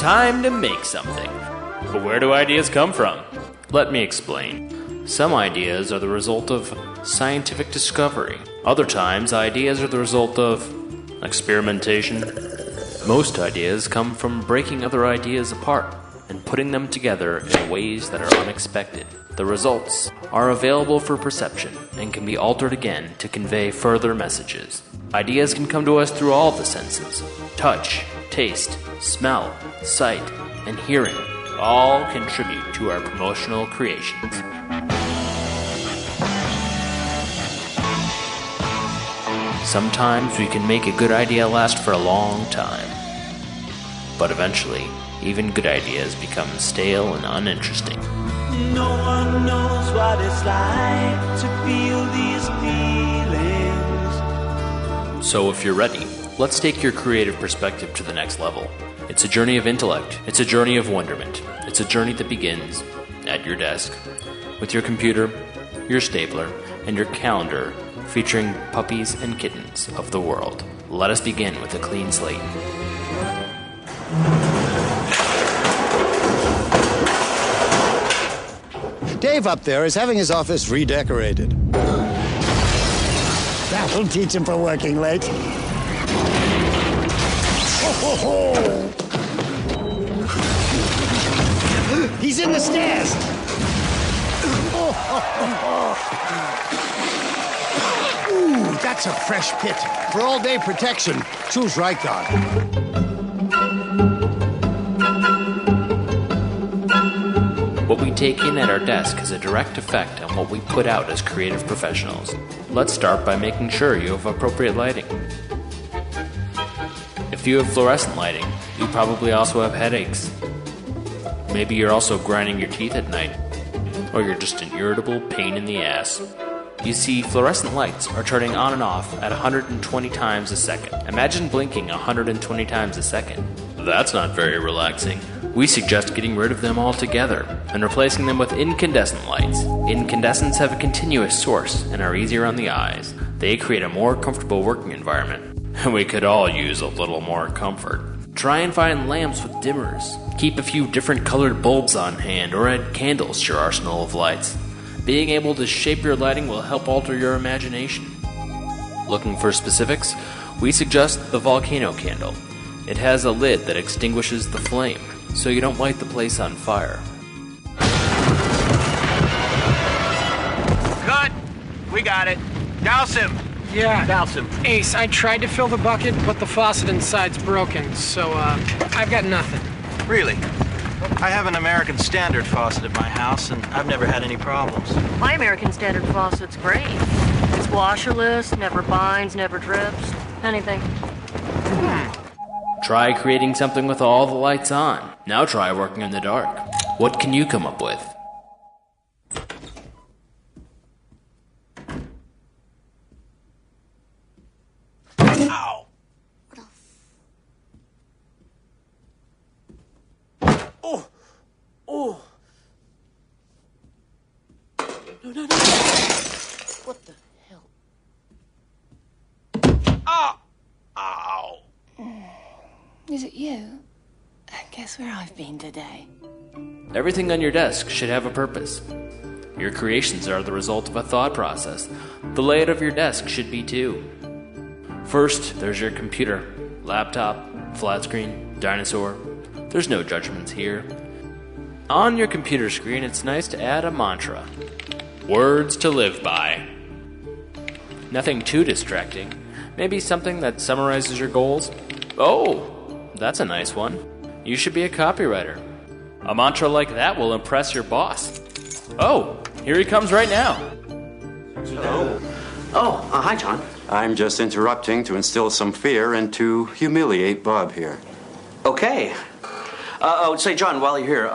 time to make something. But where do ideas come from? Let me explain. Some ideas are the result of scientific discovery. Other times, ideas are the result of experimentation. Most ideas come from breaking other ideas apart and putting them together in ways that are unexpected. The results are available for perception and can be altered again to convey further messages. Ideas can come to us through all the senses: touch, taste, smell, sight, and hearing. All contribute to our promotional creations. Sometimes we can make a good idea last for a long time. But eventually, even good ideas become stale and uninteresting. No one knows what it's like to feel these feelings. So if you're ready, let's take your creative perspective to the next level. It's a journey of intellect. It's a journey of wonderment. It's a journey that begins at your desk with your computer, your stapler, and your calendar featuring puppies and kittens of the world. Let us begin with a clean slate. Dave up there is having his office redecorated. That'll teach him for working late. He's in the stairs. Ooh, that's a fresh pit. For all-day protection, choose right guard. What we take in at our desk has a direct effect on what we put out as creative professionals. Let's start by making sure you have appropriate lighting. If you have fluorescent lighting, you probably also have headaches. Maybe you're also grinding your teeth at night, or you're just an irritable pain in the ass. You see, fluorescent lights are turning on and off at 120 times a second. Imagine blinking 120 times a second. That's not very relaxing. We suggest getting rid of them altogether and replacing them with incandescent lights. Incandescents have a continuous source and are easier on the eyes. They create a more comfortable working environment, and we could all use a little more comfort. Try and find lamps with dimmers. Keep a few different colored bulbs on hand or add candles to your arsenal of lights. Being able to shape your lighting will help alter your imagination. Looking for specifics? We suggest the volcano candle. It has a lid that extinguishes the flame, so you don't light the place on fire. Cut! We got it. Douse him! Yeah. Douse him. Ace, I tried to fill the bucket, but the faucet inside's broken, so, I've got nothing. Really? I have an American Standard faucet at my house, and I've never had any problems. My American Standard faucet's great. It's washerless, never binds, never drips, anything. Try creating something with all the lights on. Now try working in the dark. What can you come up with? Ow! Oh! Oh! No. What the hell? Ah! Ow! Is it you? Guess where I've been today? Everything on your desk should have a purpose. Your creations are the result of a thought process. The layout of your desk should be too. First, there's your computer, laptop, flat screen, dinosaur. There's no judgments here. On your computer screen, it's nice to add a mantra. Words to live by. Nothing too distracting. Maybe something that summarizes your goals. Oh, that's a nice one. You should be a copywriter. A mantra like that will impress your boss. Oh, here he comes right now. Hi, John. I'm just interrupting to instill some fear and to humiliate Bob here. Okay. Say, John, while you're here,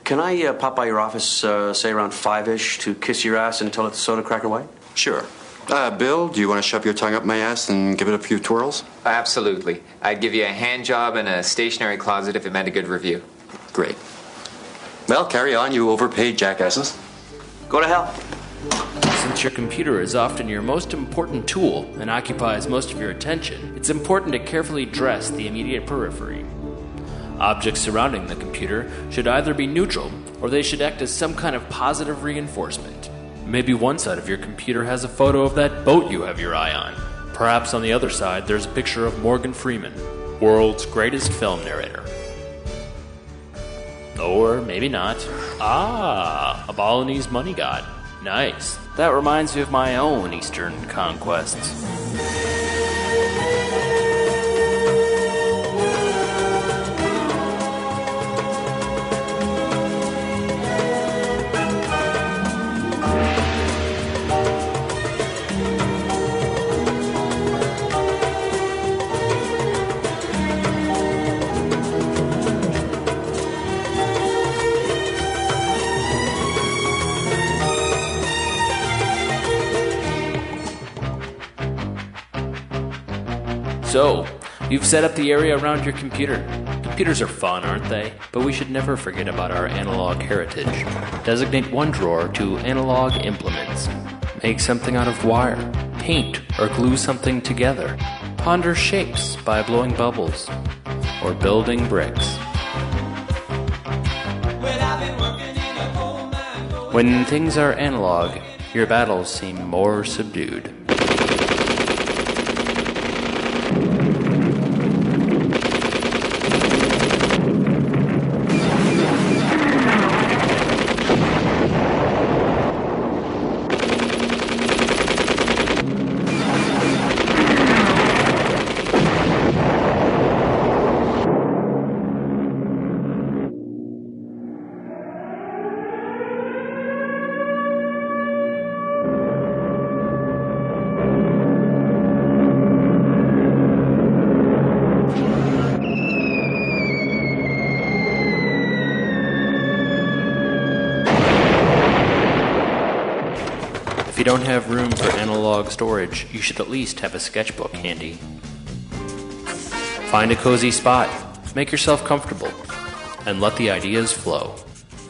can I pop by your office, say around 5-ish, to kiss your ass until it's soda cracker white? Sure. Bill, do you want to shove your tongue up my ass and give it a few twirls? Absolutely. I'd give you a hand job and a stationery closet if it meant a good review. Great. Well, carry on, you overpaid jackasses. Go to hell. Since your computer is often your most important tool and occupies most of your attention, it's important to carefully dress the immediate periphery. Objects surrounding the computer should either be neutral or they should act as some kind of positive reinforcement. Maybe one side of your computer has a photo of that boat you have your eye on. Perhaps on the other side there's a picture of Morgan Freeman, world's greatest film narrator. Or maybe not. Ah, a Balinese money god. Nice. That reminds me of my own Eastern conquests. So, you've set up the area around your computer. Computers are fun, aren't they? But we should never forget about our analog heritage. Designate one drawer to analog implements. Make something out of wire. Paint or glue something together. Ponder shapes by blowing bubbles. Or building bricks. When things are analog, your battles seem more subdued. If you don't have room for analog storage, you should at least have a sketchbook handy. Find a cozy spot, make yourself comfortable, and let the ideas flow.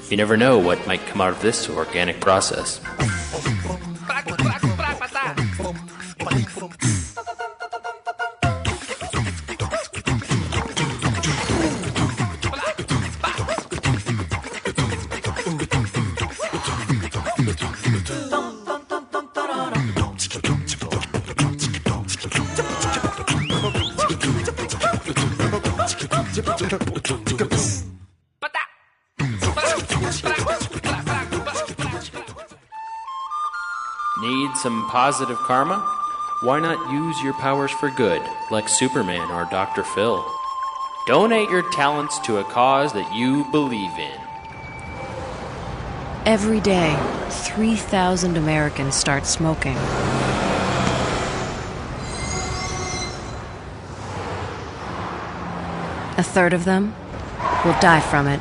You never know what might come out of this organic process. Need some positive karma? Why not use your powers for good, like Superman or Dr. Phil? Donate your talents to a cause that you believe in. Every day, 3,000 Americans start smoking. A third of them will die from it.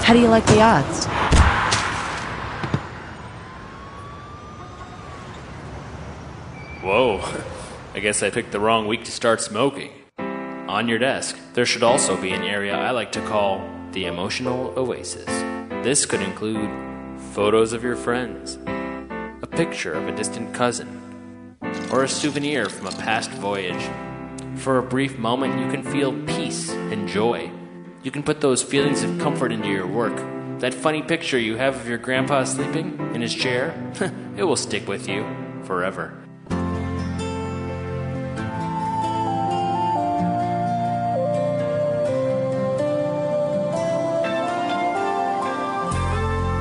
How do you like the odds? Whoa, I guess I picked the wrong week to start smoking. On your desk, there should also be an area I like to call the emotional oasis. This could include photos of your friends, a picture of a distant cousin, or a souvenir from a past voyage. For a brief moment, you can feel peace and joy. You can put those feelings of comfort into your work. That funny picture you have of your grandpa sleeping in his chair, it will stick with you forever.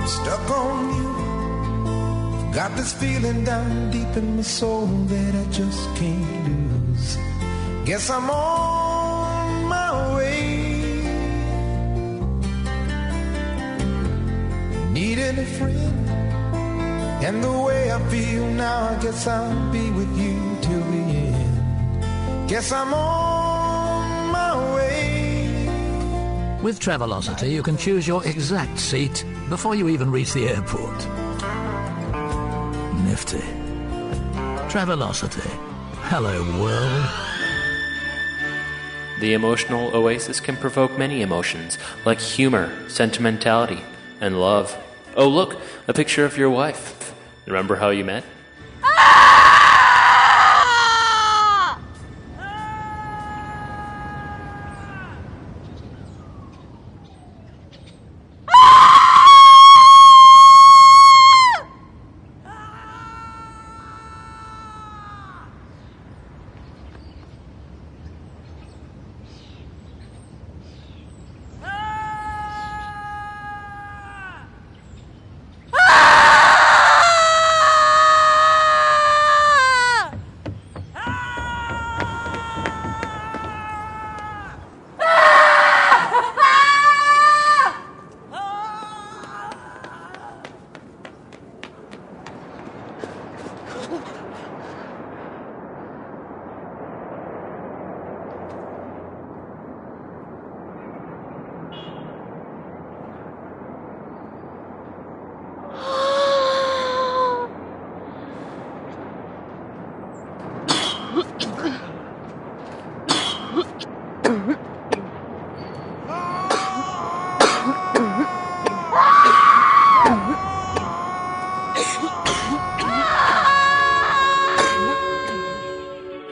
Stuck on you. Got this feeling down deep in my soul that I just can't lose. Guess I'm on my way. Needed a friend, and the way I feel now, I guess I'll be with you till the end. Guess I'm on my way. With Travelocity, you can choose your exact seat before you even reach the airport. Nifty. Travelocity. Hello, world. The emotional oasis can provoke many emotions, like humor, sentimentality, and love. Oh, look, a picture of your wife. Remember how you met? Ah!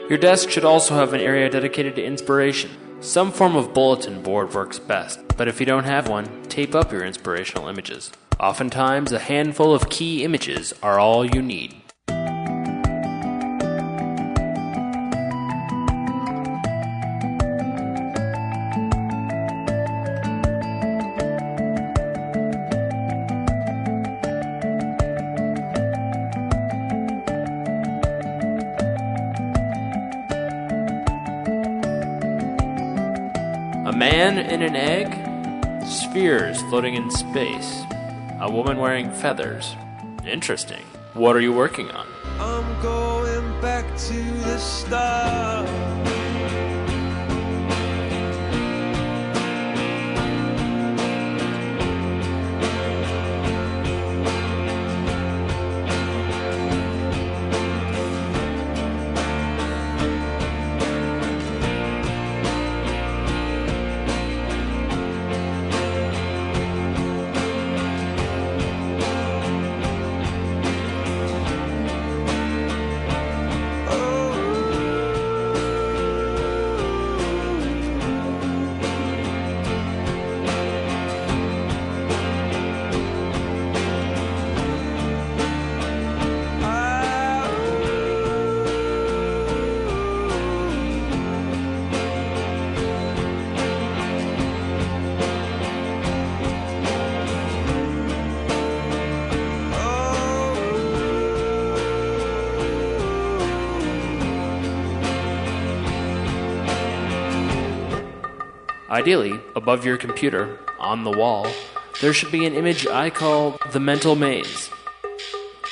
Your desk should also have an area dedicated to inspiration. Some form of bulletin board works best, but if you don't have one, tape up your inspirational images. Oftentimes, a handful of key images are all you need. A man in an egg? Spheres floating in space. A woman wearing feathers. Interesting. What are you working on? I'm going back to the start. Ideally, above your computer, on the wall, there should be an image I call the mental maze.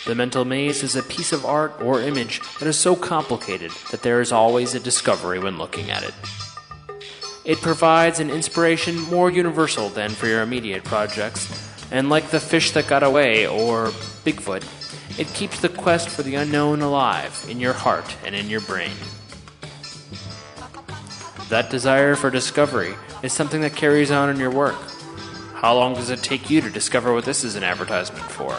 The mental maze is a piece of art or image that is so complicated that there is always a discovery when looking at it. It provides an inspiration more universal than for your immediate projects, and like the fish that got away or Bigfoot, it keeps the quest for the unknown alive in your heart and in your brain. That desire for discovery is something that carries on in your work. How long does it take you to discover what this is an advertisement for?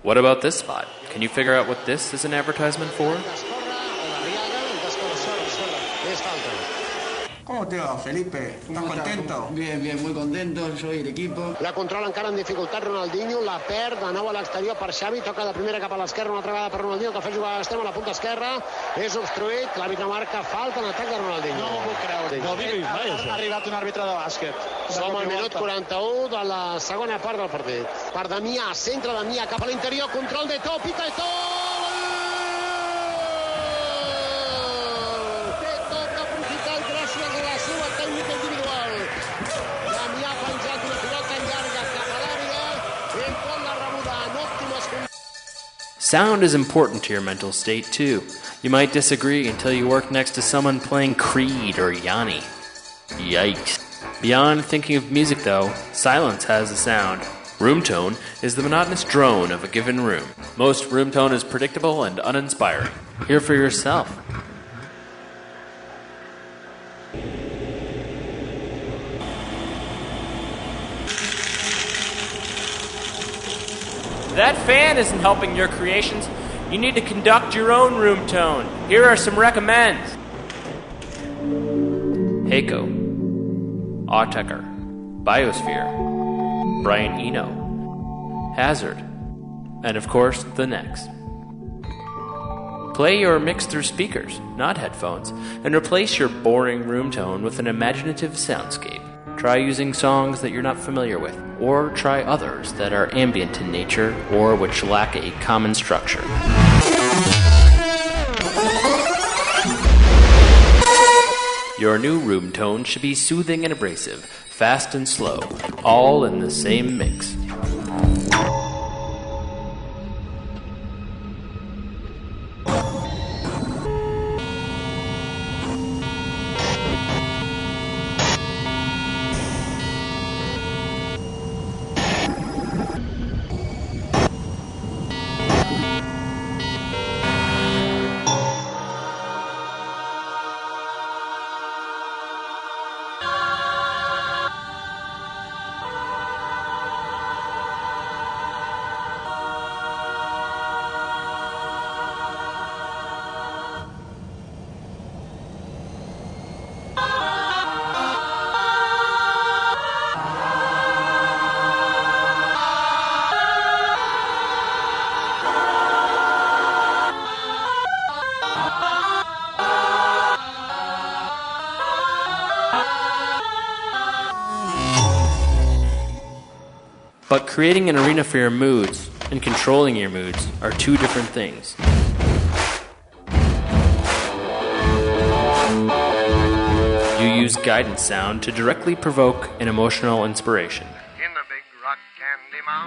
What about this spot? Can you figure out what this is an advertisement for? ¿Cómo te va, Felipe? ¿Estás contento? Bien, bien, muy contento, soy el equipo. La controla encara en dificultat Ronaldinho, la perd de nou a l'exterior per Xavi, toca de primera cap a l'esquerra, una altra vegada per Ronaldinho, que fa jugar a l'extrem a la punta esquerra, és obstruït, l'àrbitre marca falta en atac de Ronaldinho. No m'ho puc creure. No diguis mai, això. Ha arribat un àrbitre de bàsquet. Som al minut 41 de la segona part del partit. Per Damià, centre Damià cap a l'interior, control de Eto'o, pica Eto'o! Sound is important to your mental state, too. You might disagree until you work next to someone playing Creed or Yanni. Yikes. Beyond thinking of music, though, silence has a sound. Room tone is the monotonous drone of a given room. Most room tone is predictable and uninspiring. Hear for yourself. That fan isn't helping your creations. You need to conduct your own room tone. Here are some recommends. Heiko, Autechre, Biosphere, Brian Eno, Hazard, and of course, the next. Play your mix through speakers, not headphones, and replace your boring room tone with an imaginative soundscape. Try using songs that you're not familiar with, or try others that are ambient in nature or which lack a common structure. Your new room tone should be soothing and abrasive, fast and slow, all in the same mix. But creating an arena for your moods and controlling your moods are two different things. You use guidance sound to directly provoke an emotional inspiration.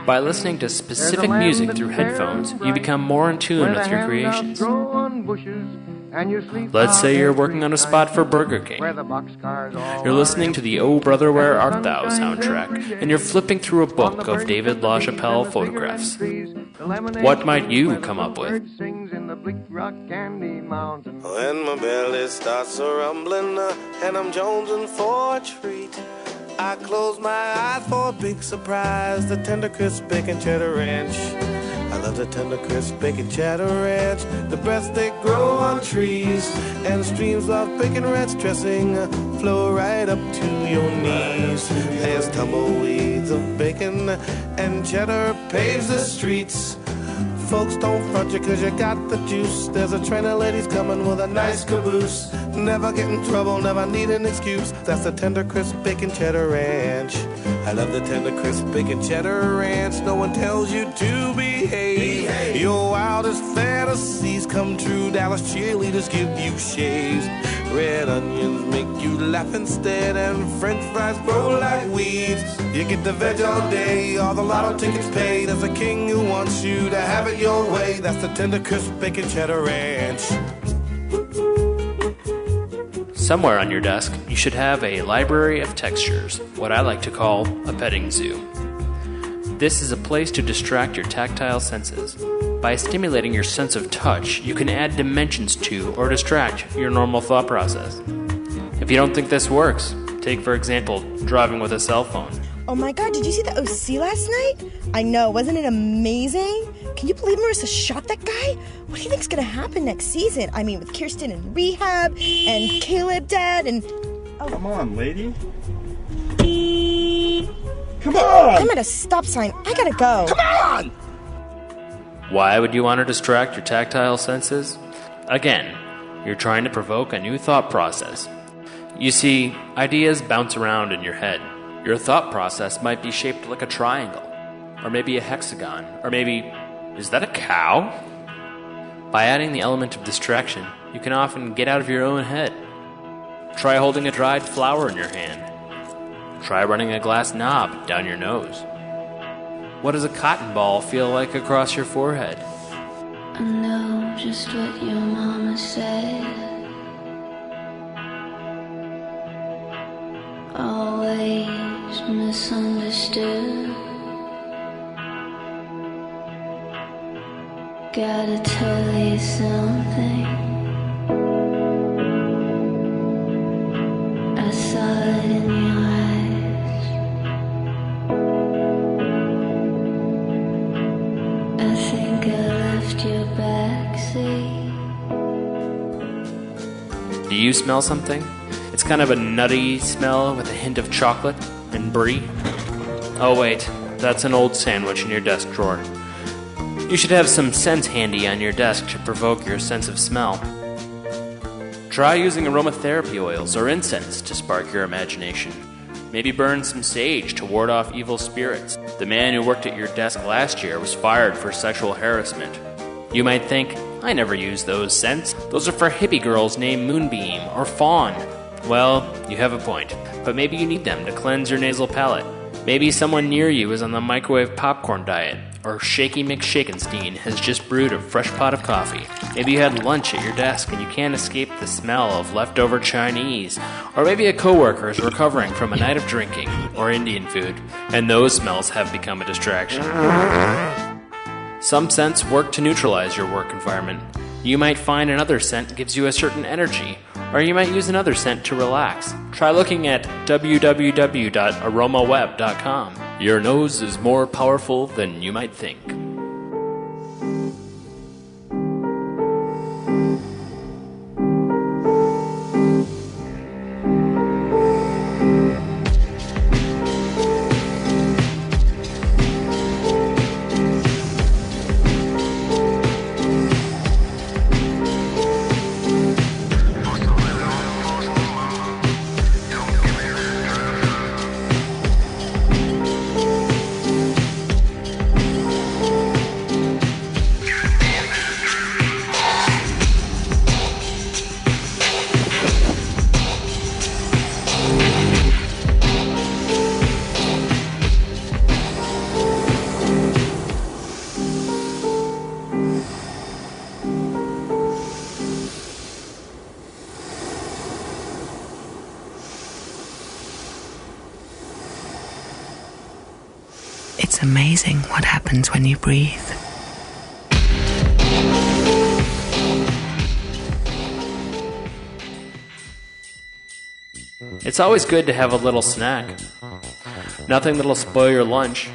By listening to specific music through headphones, you become more in tune with your creations. Let's say you're working on a spot for Burger King. You're listening to the Oh Brother Where Art Thou soundtrack, and you're flipping through a book of David LaChapelle photographs. What might you come up with? When my belly starts a rumbling and I'm jonesing for a treat, I close my eyes for a big surprise, the tender crisp bacon cheddar ranch. I love the tender crisp bacon cheddar ranch, the best they grow on trees, and streams of bacon ranch dressing flow right up to your knees. There's tumbleweeds of bacon and cheddar paves the streets. Folks, don't front you cause you got the juice. There's a train of ladies coming with a nice caboose. Never get in trouble, never need an excuse. That's the tender crisp bacon cheddar ranch. I love the tender crisp bacon cheddar ranch. No one tells you to behave. Your wildest fantasies come true. Dallas cheerleaders give you shaves. Red onions make you laugh instead, and french fries grow like weeds. You get the veg all day, all the lotto tickets paid. There's a king who wants you to have it your way. That's the tender crisp bacon cheddar ranch. Somewhere on your desk, you should have a library of textures, what I like to call a petting zoo. This is a place to distract your tactile senses. By stimulating your sense of touch, you can add dimensions to or distract your normal thought process. If you don't think this works, take for example, driving with a cell phone. Oh my god, did you see the OC last night? I know, wasn't it amazing? Can you believe Marissa shot that guy? What do you think's gonna happen next season? I mean, with Kirsten in rehab, and Caleb dead, and... Oh. Come on, lady. Come on! I'm at a stop sign. I gotta go. Come on! Why would you want to distract your tactile senses? Again, you're trying to provoke a new thought process. You see, ideas bounce around in your head. Your thought process might be shaped like a triangle, or maybe a hexagon, or maybe, is that a cow? By adding the element of distraction, you can often get out of your own head. Try holding a dried flower in your hand. Try running a glass knob down your nose. What does a cotton ball feel like across your forehead? I know just what your mama said. Always misunderstood. Gotta tell you something. I saw it in your eyes. I think I left your backseat. Do you smell something? It's kind of a nutty smell with a hint of chocolate and brie. Oh wait, that's an old sandwich in your desk drawer. You should have some scents handy on your desk to provoke your sense of smell. Try using aromatherapy oils or incense to spark your imagination. Maybe burn some sage to ward off evil spirits. The man who worked at your desk last year was fired for sexual harassment. You might think, I never use those scents. Those are for hippie girls named Moonbeam or Fawn. Well, you have a point, but maybe you need them to cleanse your nasal palate. Maybe someone near you is on the microwave popcorn diet, or Shaky McShakenstein has just brewed a fresh pot of coffee. Maybe you had lunch at your desk and you can't escape the smell of leftover Chinese. Or maybe a coworker is recovering from a night of drinking, or Indian food, and those smells have become a distraction. Some scents work to neutralize your work environment. You might find another scent gives you a certain energy, or you might use another scent to relax. Try looking at www.aromaweb.com. Your nose is more powerful than you might think. It's amazing what happens when you breathe. It's always good to have a little snack. Nothing that'll spoil your lunch.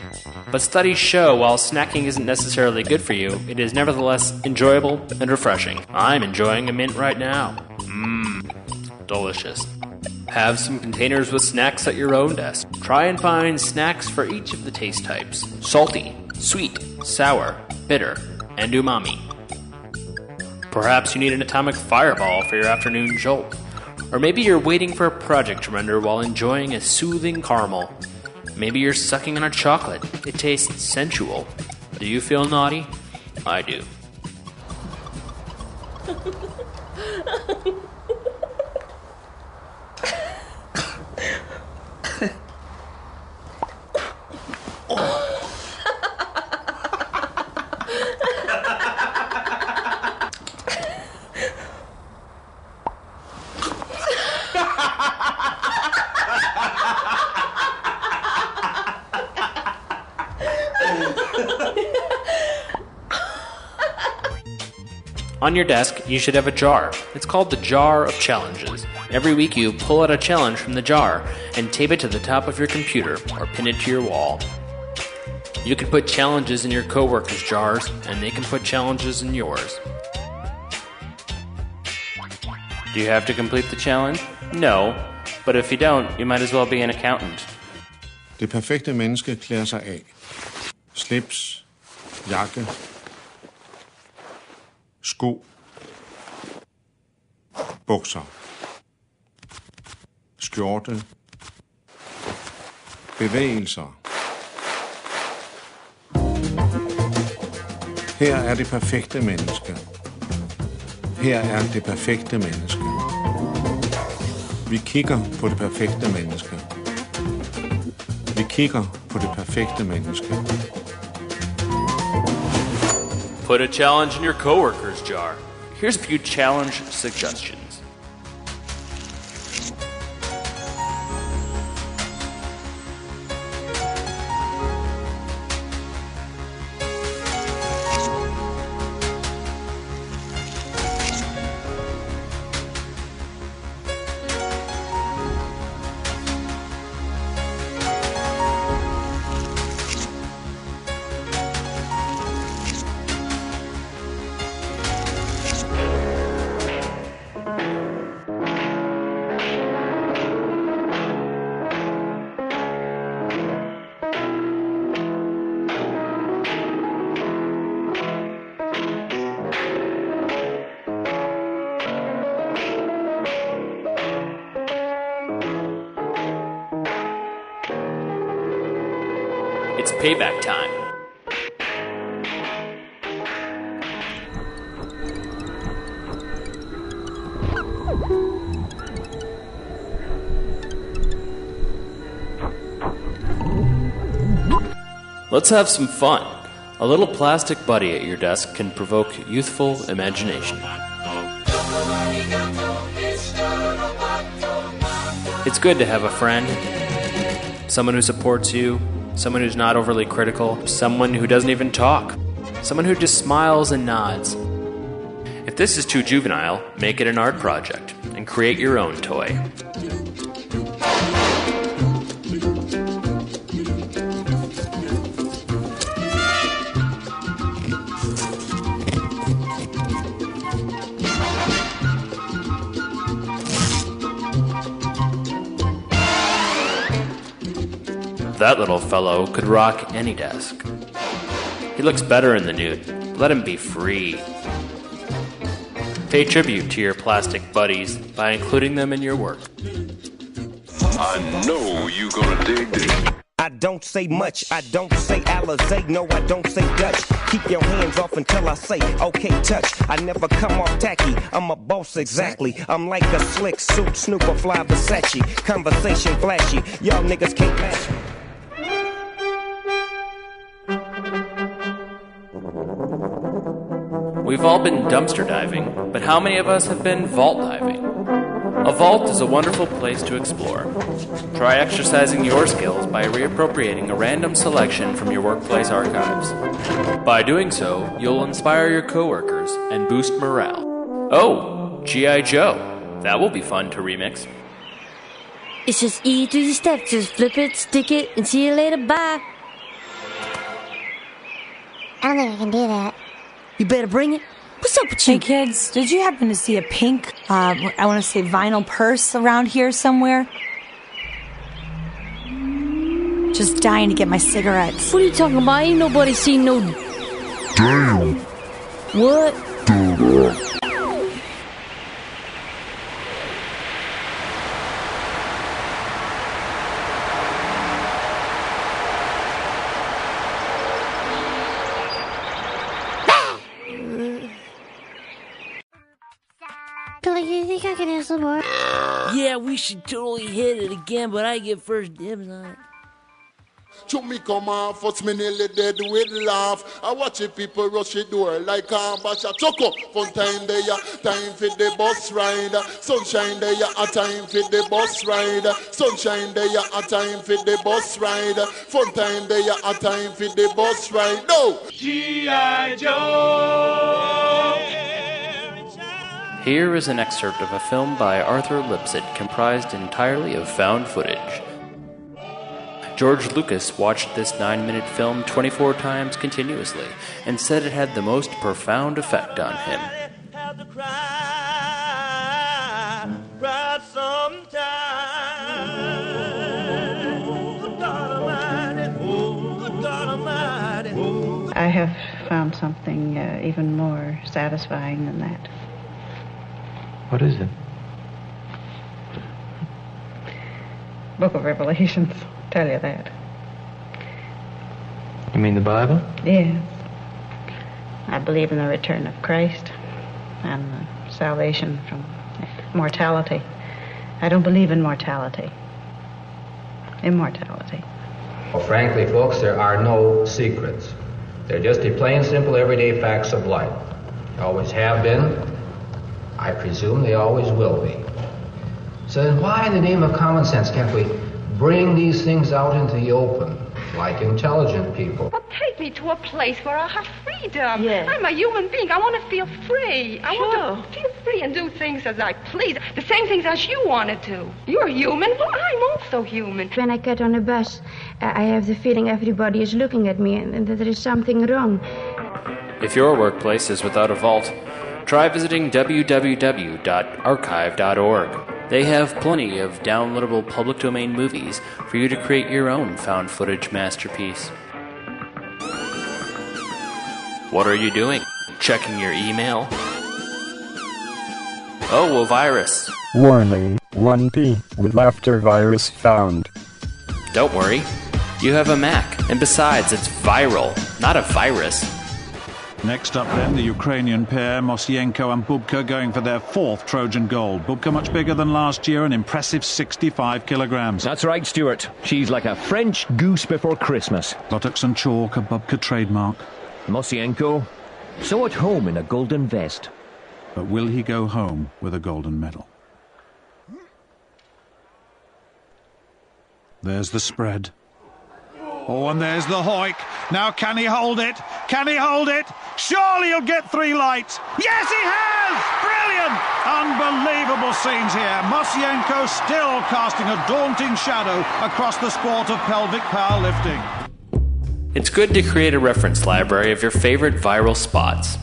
But studies show while snacking isn't necessarily good for you, it is nevertheless enjoyable and refreshing. I'm enjoying a mint right now. Delicious. Have some containers with snacks at your own desk. Try and find snacks for each of the taste types. Salty, sweet, sour, bitter, and umami. Perhaps you need an atomic fireball for your afternoon jolt. Or maybe you're waiting for a project to render while enjoying a soothing caramel. Maybe you're sucking on a chocolate. It tastes sensual. Do you feel naughty? I do. On your desk, you should have a jar. It's called the Jar of Challenges. Every week you pull out a challenge from the jar and tape it to the top of your computer or pin it to your wall. You can put challenges in your coworkers' jars, and they can put challenges in yours. Do you have to complete the challenge? No, but if you don't, you might as well be an accountant. Det perfekte menneske klæder sig af. Slips, jakke, sko, bukser, skjorte, bevægelser. Her er det perfekte menneske. Her er det perfekte menneske. Vi kigger på det perfekte menneske. Vi kigger på det perfekte menneske. Put a challenge in your coworker's jar. Here's a few challenge suggestions. It's payback time. Let's have some fun. A little plastic buddy at your desk can provoke youthful imagination. It's good to have a friend, someone who supports you, someone who's not overly critical, someone who doesn't even talk, someone who just smiles and nods. If this is too juvenile, make it an art project and create your own toy. That little fellow could rock any desk. He looks better in the nude. Let him be free. Pay tribute to your plastic buddies by including them in your work. I know you gonna dig this. I don't say much, I don't say Alizé, no I don't say Dutch. Keep your hands off until I say, okay touch. I never come off tacky, I'm a boss exactly. I'm like a slick suit, snooper, fly Versace. Conversation flashy, y'all niggas can't match me. We've all been dumpster diving, but how many of us have been vault diving? A vault is a wonderful place to explore. Try exercising your skills by reappropriating a random selection from your workplace archives. By doing so, you'll inspire your coworkers and boost morale. Oh, G.I. Joe. That will be fun to remix. It's just E through the steps, just flip it, stick it, and see you later, bye. I don't think I can do that. You better bring it. What's up with you? Hey kids, did you happen to see a pink, I want to say vinyl purse around here somewhere? Just dying to get my cigarettes. What are you talking about? Ain't nobody seen no... Damn. What? Billy, you think I can have some more? Yeah, we should totally hit it again, but I get first dibs on it. To me come off, what's me nearly dead with laugh. I watch the people rush the door like a bash a choco. Fun time there, time for the bus ride. Sunshine there, a time for the bus ride. Sunshine there, a time for the bus ride. Fun time there, a time for the bus ride. No! G.I. Joe! Here is an excerpt of a film by Arthur Lipsett comprised entirely of found footage. George Lucas watched this 9-minute film 24 times continuously and said it had the most profound effect on him. I have found something even more satisfying than that. What is it? Book of Revelations, tell you that. You mean the Bible? Yes. I believe in the return of Christ and the salvation from mortality. I don't believe in mortality. Immortality. Well, frankly, folks, there are no secrets. They're just the plain, simple, everyday facts of life. They always have been. I presume they always will be. So then why in the name of common sense can't we bring these things out into the open, like intelligent people? Well, take me to a place where I have freedom. Yes. I'm a human being. I want to feel free. I want to feel free and do things as I please. The same things as you want to do. You're human. Well, I'm also human. When I get on a bus, I have the feeling everybody is looking at me and that there is something wrong. If your workplace is without a vault, try visiting www.archive.org. They have plenty of downloadable public domain movies for you to create your own found footage masterpiece. What are you doing? Checking your email? Oh, a virus. Warning, 1P with laughter virus found. Don't worry. You have a Mac, and besides, it's viral, not a virus. Next up then, the Ukrainian pair, Mosienko and Bubka, going for their 4th Trojan gold. Bubka much bigger than last year, an impressive 65 kilograms. That's right, Stuart. She's like a French goose before Christmas. Buttocks and chalk, a Bubka trademark. Mosienko, so at home in a golden vest. But will he go home with a golden medal? There's the spread. Oh, and there's the hoik. Now can he hold it? Can he hold it? Surely he'll get 3 lights. Yes, he has! Brilliant! Unbelievable scenes here. Mosienko still casting a daunting shadow across the sport of pelvic powerlifting. It's good to create a reference library of your favorite viral spots.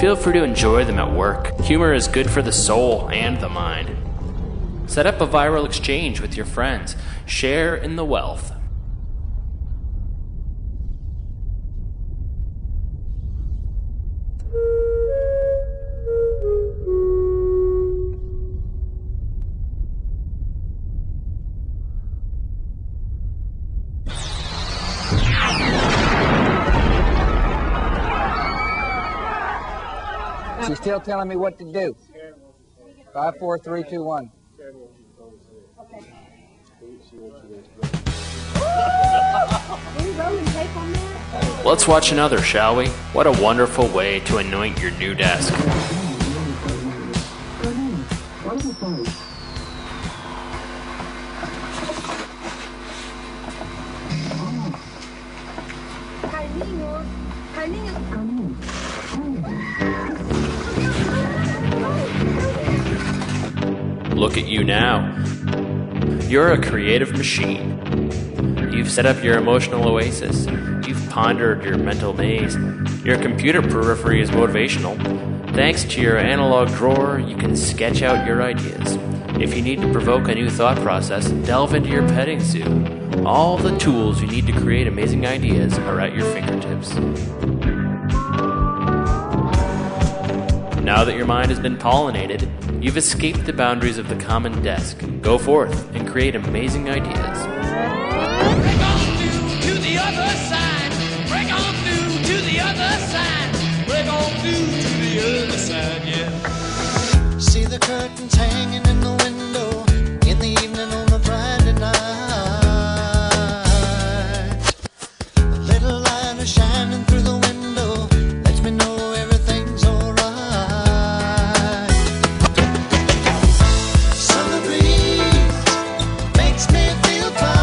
Feel free to enjoy them at work. Humor is good for the soul and the mind. Set up a viral exchange with your friends. Share in the wealth. She's still telling me what to do. 5, 4, 3, 2, 1. Let's watch another, shall we? What a wonderful way to anoint your new desk. Look at you now. You're a creative machine. You've set up your emotional oasis. You've pondered your mental maze. Your computer periphery is motivational. Thanks to your analog drawer, you can sketch out your ideas. If you need to provoke a new thought process, delve into your petting zoo. All the tools you need to create amazing ideas are at your fingertips. Now that your mind has been pollinated, you've escaped the boundaries of the common desk. Go forth and create amazing ideas. Break on through to the other side. Break on through to the other side. Break on through to the other side, yeah. See the curtains hanging in the window in the evening on a Friday night. A little light is shining through the window, lets me know everything's alright. Summer breeze makes me feel fine.